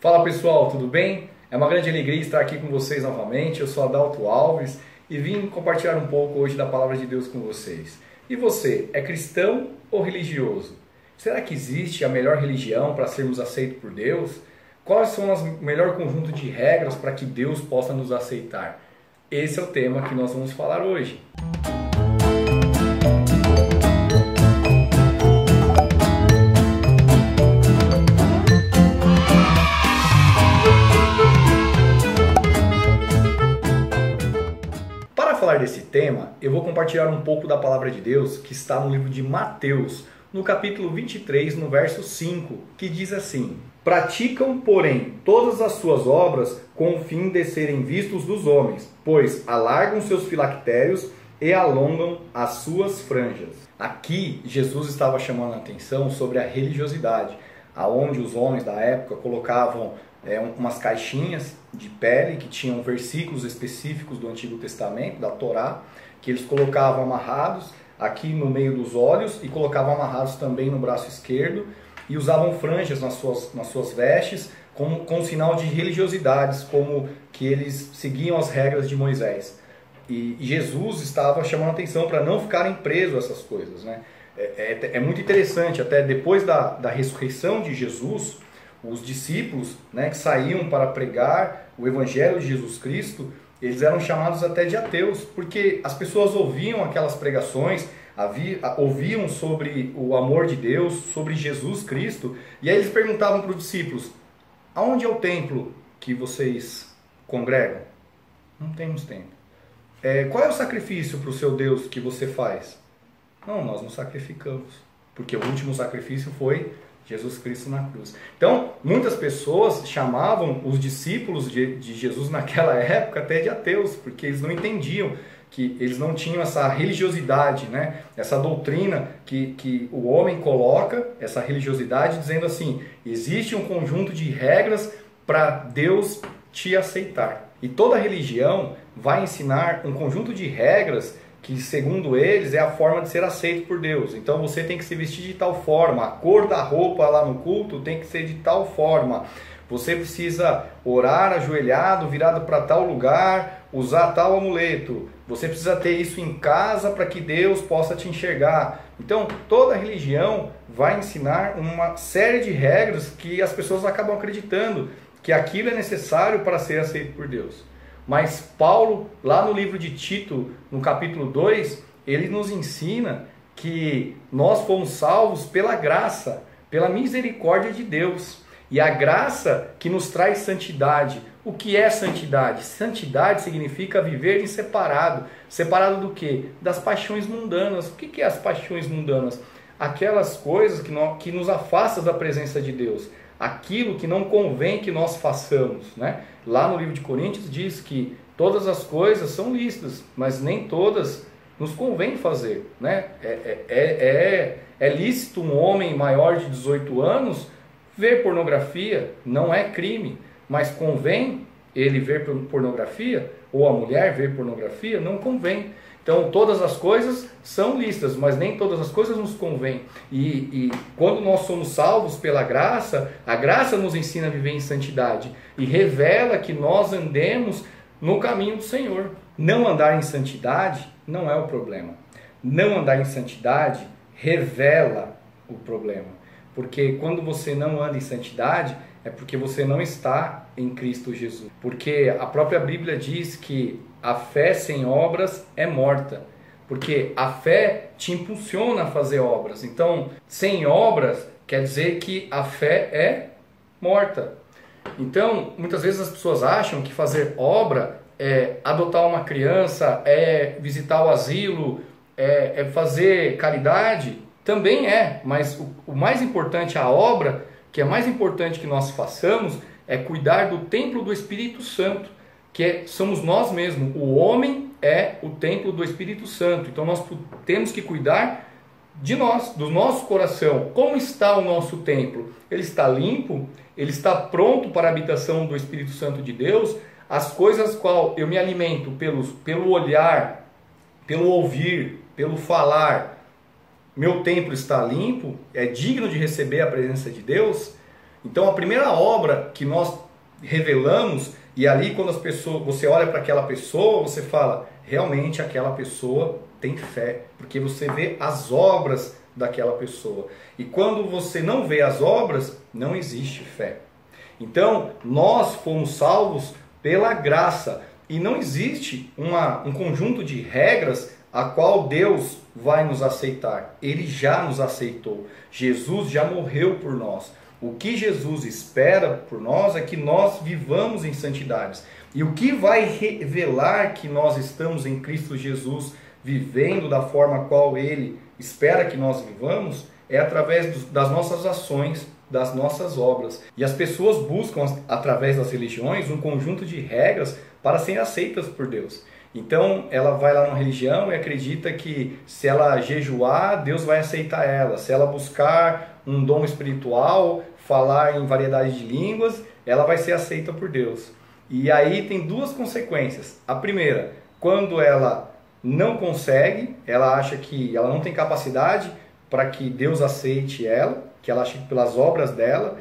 Fala pessoal, tudo bem? É uma grande alegria estar aqui com vocês novamente. Eu sou Adalto Alves e vim compartilhar um pouco hoje da Palavra de Deus com vocês. E você, é cristão ou religioso? Será que existe a melhor religião para sermos aceitos por Deus? Quais são o melhor conjunto de regras para que Deus possa nos aceitar? Esse é o tema que nós vamos falar hoje. Para falar desse tema, eu vou compartilhar um pouco da Palavra de Deus que está no livro de Mateus, no capítulo 23, no verso 5, que diz assim: praticam, porém, todas as suas obras com o fim de serem vistos dos homens, pois alargam seus filactérios e alongam as suas franjas. Aqui, Jesus estava chamando a atenção sobre a religiosidade, aonde os homens da época colocavam umas caixinhas de pele que tinham versículos específicos do Antigo Testamento, da Torá, que eles colocavam amarrados aqui no meio dos olhos e colocavam amarrados também no braço esquerdo e usavam franjas nas suas vestes com sinal de religiosidades, como que eles seguiam as regras de Moisés. E Jesus estava chamando a atenção para não ficarem presos a essas coisas, né? É muito interessante, até depois da ressurreição de Jesus, os discípulos, né, que saíam para pregar o Evangelho de Jesus Cristo, eles eram chamados até de ateus, porque as pessoas ouviam aquelas pregações, ouviam sobre o amor de Deus, sobre Jesus Cristo, e aí eles perguntavam para os discípulos: aonde é o templo que vocês congregam? Não temos templo. Qual é o sacrifício para o seu Deus que você faz? Não, nós não sacrificamos, porque o último sacrifício foi Jesus Cristo na cruz. Então, muitas pessoas chamavam os discípulos de Jesus naquela época até de ateus, porque eles não entendiam, que eles não tinham essa religiosidade, né? Essa doutrina que o homem coloca, essa religiosidade, dizendo assim: existe um conjunto de regras para Deus te aceitar. E toda religião vai ensinar um conjunto de regras que, segundo eles, é a forma de ser aceito por Deus. Então você tem que se vestir de tal forma, a cor da roupa lá no culto tem que ser de tal forma, você precisa orar ajoelhado, virado para tal lugar, usar tal amuleto, você precisa ter isso em casa para que Deus possa te enxergar. Então toda religião vai ensinar uma série de regras que as pessoas acabam acreditando que aquilo é necessário para ser aceito por Deus. Mas Paulo, lá no livro de Tito, no capítulo 2, ele nos ensina que nós fomos salvos pela graça, pela misericórdia de Deus. E a graça que nos traz santidade. O que é santidade? Santidade significa viver em separado. Separado do quê? Das paixões mundanas. O que é as paixões mundanas? Aquelas coisas que nos afastam da presença de Deus. Aquilo que não convém que nós façamos, né? Lá no livro de Coríntios diz que todas as coisas são lícitas, mas nem todas nos convém fazer, né? É lícito um homem maior de 18 anos ver pornografia, não é crime, mas convém ele ver pornografia, ou a mulher ver pornografia? Não convém. Então todas as coisas são lícitas, mas nem todas as coisas nos convêm. E quando nós somos salvos pela graça, a graça nos ensina a viver em santidade e revela que nós andemos no caminho do Senhor. Não andar em santidade não é o problema. Não andar em santidade revela o problema. Porque quando você não anda em santidade, é porque você não está em Cristo Jesus. Porque a própria Bíblia diz que a fé sem obras é morta. Porque a fé te impulsiona a fazer obras. Então, sem obras quer dizer que a fé é morta. Então, muitas vezes as pessoas acham que fazer obra é adotar uma criança, é visitar o asilo, é fazer caridade. Também é, mas o mais importante, a obra, que é mais importante que nós façamos, é cuidar do templo do Espírito Santo, que somos nós mesmos. O homem é o templo do Espírito Santo. Então nós temos que cuidar de nós, do nosso coração. Como está o nosso templo? Ele está limpo? Ele está pronto para a habitação do Espírito Santo de Deus? As coisas qual eu me alimento pelo olhar, pelo ouvir, pelo falar, meu templo está limpo? É digno de receber a presença de Deus? Então a primeira obra que nós revelamos, e ali quando as pessoas, você olha para aquela pessoa, você fala, realmente aquela pessoa tem fé, porque você vê as obras daquela pessoa. E quando você não vê as obras, não existe fé. Então nós fomos salvos pela graça, e não existe um conjunto de regras a qual Deus vai nos aceitar. Ele já nos aceitou. Jesus já morreu por nós. O que Jesus espera por nós é que nós vivamos em santidades. E o que vai revelar que nós estamos em Cristo Jesus, vivendo da forma qual Ele espera que nós vivamos, é através das nossas ações, das nossas obras. E as pessoas buscam, através das religiões, um conjunto de regras para serem aceitas por Deus. Então ela vai lá numa religião e acredita que se ela jejuar, Deus vai aceitar ela. Se ela buscar um dom espiritual, falar em variedade de línguas, ela vai ser aceita por Deus. E aí tem duas consequências. A primeira, quando ela não consegue, ela acha que ela não tem capacidade para que Deus aceite ela, que ela acha que pelas obras dela,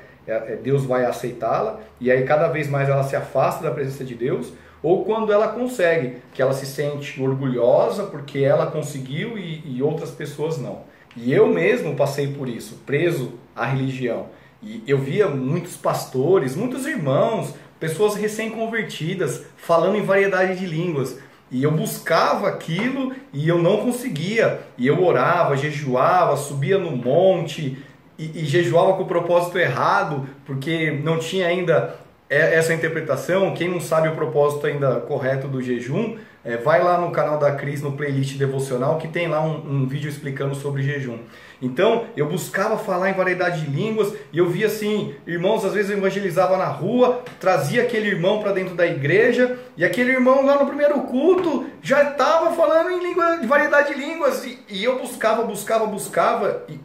Deus vai aceitá-la, e aí cada vez mais ela se afasta da presença de Deus. Ou quando ela consegue, que ela se sente orgulhosa porque ela conseguiu e outras pessoas não. E eu mesmo passei por isso, preso à religião. E eu via muitos pastores, muitos irmãos, pessoas recém-convertidas, falando em variedade de línguas. E eu buscava aquilo e eu não conseguia. E eu orava, jejuava, subia no monte e jejuava com o propósito errado, porque não tinha ainda essa interpretação. Quem não sabe o propósito ainda correto do jejum, vai lá no canal da Cris, no playlist devocional, que tem lá um vídeo explicando sobre jejum. Então eu buscava falar em variedade de línguas e eu via assim, irmãos, às vezes eu evangelizava na rua, trazia aquele irmão para dentro da igreja e aquele irmão lá no primeiro culto já estava falando em língua, de variedade de línguas, e eu buscava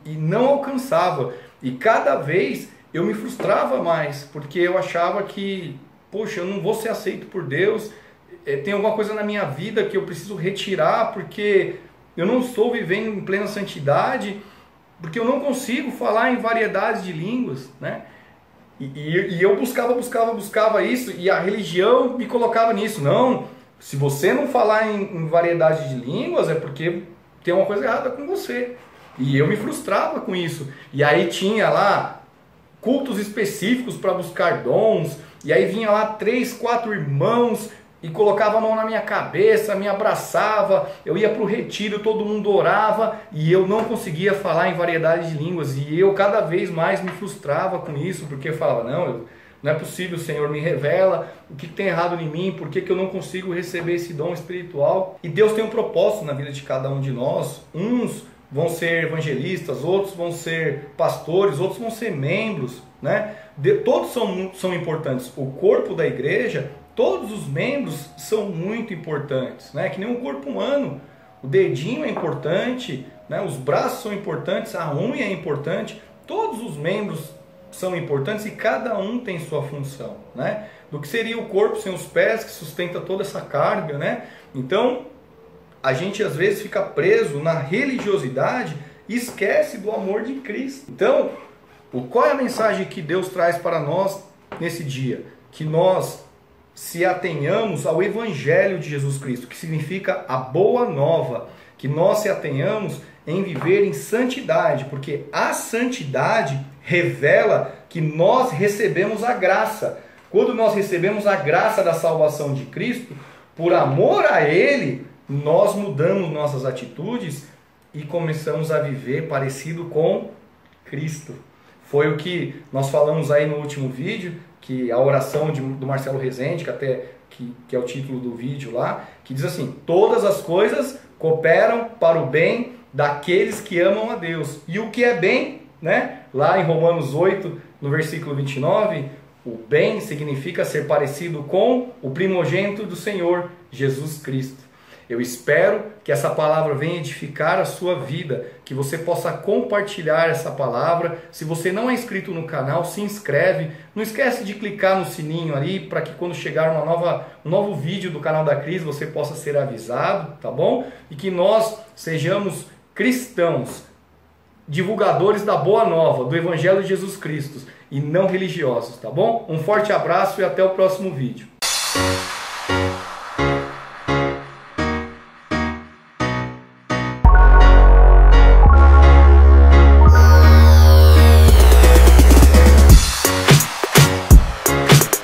e não alcançava. E cada vez eu me frustrava mais, porque eu achava que, poxa, eu não vou ser aceito por Deus, tem alguma coisa na minha vida que eu preciso retirar, porque eu não estou vivendo em plena santidade, porque eu não consigo falar em variedades de línguas, né? E eu buscava isso, e a religião me colocava nisso. Não, se você não falar em variedade de línguas, é porque tem uma coisa errada com você. E eu me frustrava com isso. E aí tinha lá cultos específicos para buscar dons, e aí vinha lá 3, 4 irmãos e colocava a mão na minha cabeça, me abraçava, eu ia para o retiro, todo mundo orava e eu não conseguia falar em variedade de línguas, e eu cada vez mais me frustrava com isso, porque eu falava, não é possível, Senhor, me revela o que tem errado em mim, por que eu não consigo receber esse dom espiritual? E Deus tem um propósito na vida de cada um de nós. Uns vão ser evangelistas, outros vão ser pastores, outros vão ser membros, né? Todos são importantes. O corpo da igreja, todos os membros são muito importantes, né? Que nem um corpo humano. O dedinho é importante, né? Os braços são importantes, a unha é importante. Todos os membros são importantes e cada um tem sua função, né? Do que seria o corpo sem os pés, que sustenta toda essa carga, né? Então, a gente às vezes fica preso na religiosidade e esquece do amor de Cristo. Então, qual é a mensagem que Deus traz para nós nesse dia? Que nós se atenhamos ao Evangelho de Jesus Cristo, que significa a boa nova, que nós se atenhamos em viver em santidade, porque a santidade revela que nós recebemos a graça. Quando nós recebemos a graça da salvação de Cristo, por amor a Ele, nós mudamos nossas atitudes e começamos a viver parecido com Cristo. Foi o que nós falamos aí no último vídeo, que a oração do Marcelo Rezende, que é o título do vídeo lá, que diz assim: todas as coisas cooperam para o bem daqueles que amam a Deus. E o que é bem, né? Lá em Romanos 8, no versículo 29, o bem significa ser parecido com o primogênito do Senhor, Jesus Cristo. Eu espero que essa palavra venha edificar a sua vida, que você possa compartilhar essa palavra. Se você não é inscrito no canal, se inscreve. Não esquece de clicar no sininho ali, para que quando chegar um novo vídeo do canal da Cris, você possa ser avisado, tá bom? E que nós sejamos cristãos, divulgadores da boa nova, do Evangelho de Jesus Cristo, e não religiosos, tá bom? Um forte abraço e até o próximo vídeo.